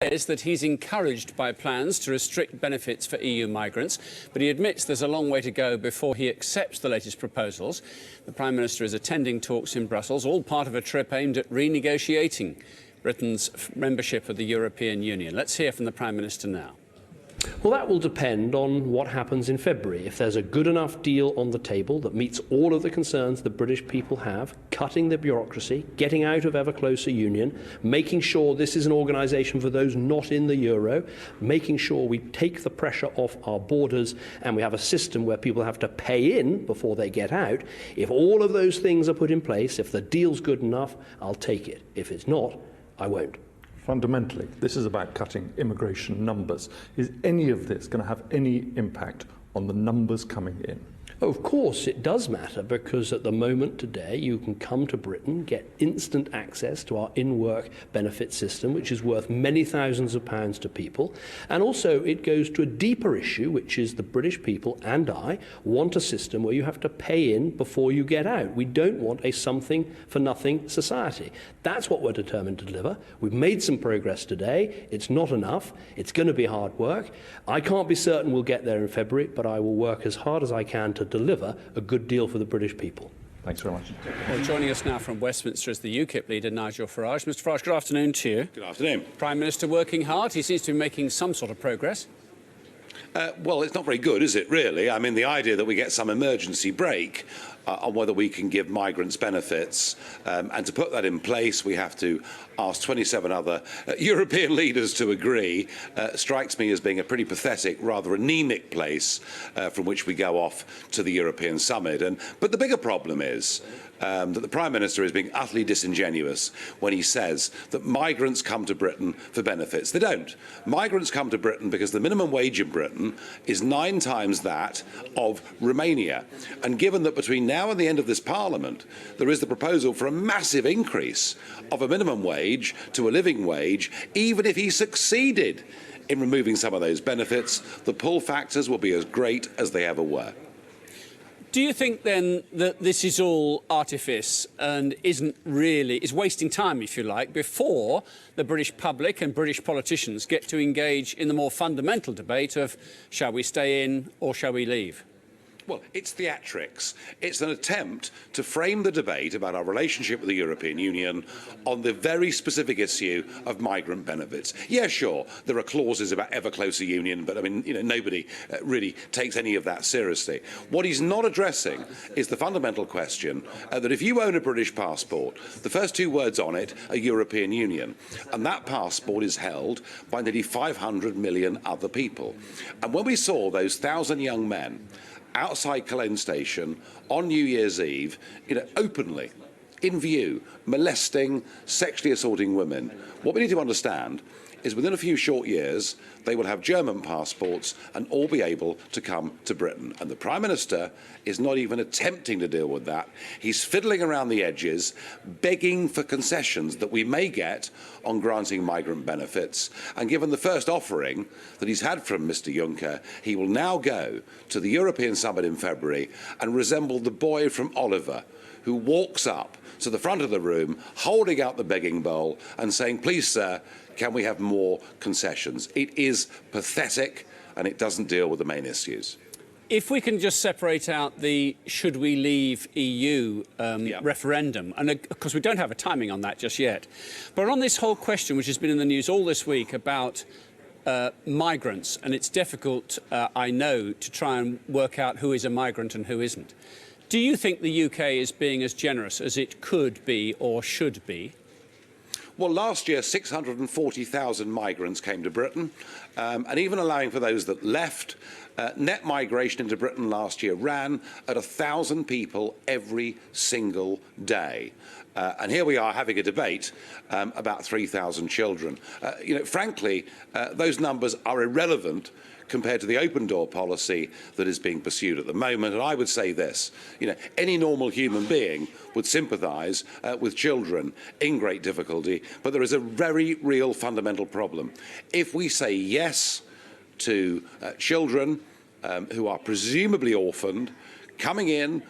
says that he's encouraged by plans to restrict benefits for EU migrants, but he admits there's a long way to go before he accepts the latest proposals. The Prime Minister is attending talks in Brussels, all part of a trip aimed at renegotiating Britain's membership of the European Union. Let's hear from the Prime Minister now. Well, that will depend on what happens in February. If there's a good enough deal on the table that meets all of the concerns the British people have, cutting the bureaucracy, getting out of ever closer union, making sure this is an organisation for those not in the euro, making sure we take the pressure off our borders and we have a system where people have to pay in before they get out, if all of those things are put in place, if the deal's good enough, I'll take it. If it's not, I won't. Fundamentally, this is about cutting immigration numbers. Is any of this going to have any impact on the numbers coming in? Of course it does matter, because at the moment today you can come to Britain, get instant access to our in-work benefit system, which is worth many thousands of pounds to people. And also it goes to a deeper issue, which is the British people and I want a system where you have to pay in before you get out. We don't want a something-for-nothing society. That's what we're determined to deliver. We've made some progress today. It's not enough. It's going to be hard work. I can't be certain we'll get there in February, but I will work as hard as I can to deliver a good deal for the British people. Thanks very much. Well, joining us now from Westminster is the UKIP leader, Nigel Farage. Mr Farage, good afternoon to you. Good afternoon. Prime Minister working hard. He seems to be making some sort of progress. Well, it's not very good, is it, really? I mean, the idea that we get some emergency break on whether we can give migrants benefits, and to put that in place, we have to ask 27 other European leaders to agree, strikes me as being a pretty pathetic, rather anemic place from which we go off to the European summit. But the bigger problem is that the Prime Minister is being utterly disingenuous when he says that migrants come to Britain for benefits. They don't. Migrants come to Britain because the minimum wage in Britain is 9 times that of Romania. And given that between now and the end of this Parliament there is the proposal for a massive increase of a minimum wage to a living wage, even if he succeeded in removing some of those benefits, the pull factors will be as great as they ever were. Do you think then that this is all artifice and is wasting time, if you like, before the British public and British politicians get to engage in the more fundamental debate of shall we stay in or shall we leave? Well, it's theatrics. It's an attempt to frame the debate about our relationship with the European Union on the very specific issue of migrant benefits. Yeah, sure, there are clauses about ever closer union, but I mean, nobody really takes any of that seriously. What he's not addressing is the fundamental question that if you own a British passport, the first 2 words on it are European Union, and that passport is held by nearly 500 million other people. And when we saw those 1,000 young men outside Cologne Station on New Year's Eve, openly, in view, molesting, sexually assaulting women, what we need to understand is within a few short years, they will have German passports and all be able to come to Britain. And the Prime Minister is not even attempting to deal with that. He's fiddling around the edges, begging for concessions that we may get on granting migrant benefits. And given the first offering that he's had from Mr Juncker, he will now go to the European summit in February and resemble the boy from Oliver, who walks up to the front of the room, holding out the begging bowl and saying, please, sir, can we have more concessions? It is pathetic and it doesn't deal with the main issues. If we can just separate out the should we leave EU referendum, and of course we don't have a timing on that just yet, but on this whole question which has been in the news all this week about migrants, and it's difficult, I know, to try and work out who is a migrant and who isn't. Do you think the UK is being as generous as it could be or should be? Well, last year, 640,000 migrants came to Britain, and even allowing for those that left, net migration into Britain last year ran at 1,000 people every single day. And here we are having a debate about 3,000 children. Frankly, those numbers are irrelevant compared to the open door policy that is being pursued at the moment. And I would say this, any normal human being would sympathise with children in great difficulty, but there is a very real fundamental problem. If we say yes to children who are presumably orphaned, coming in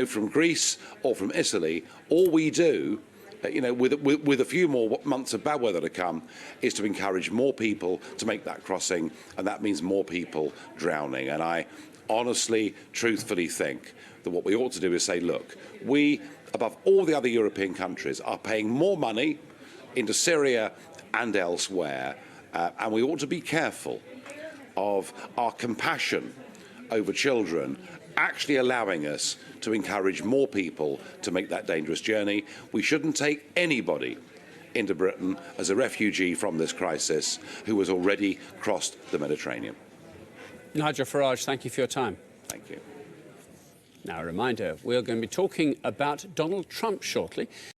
from Greece or from Italy, all we do with a few more months of bad weather to come, is to encourage more people to make that crossing, and that means more people drowning. And I honestly, truthfully think that what we ought to do is say, look, we, above all the other European countries, are paying more money into Syria and elsewhere, and we ought to be careful of our compassion over children actually allowing us to encourage more people to make that dangerous journey. We shouldn't take anybody into Britain as a refugee from this crisis who has already crossed the Mediterranean. Nigel Farage, thank you for your time. Thank you. Now, a reminder, we're going to be talking about Donald Trump shortly.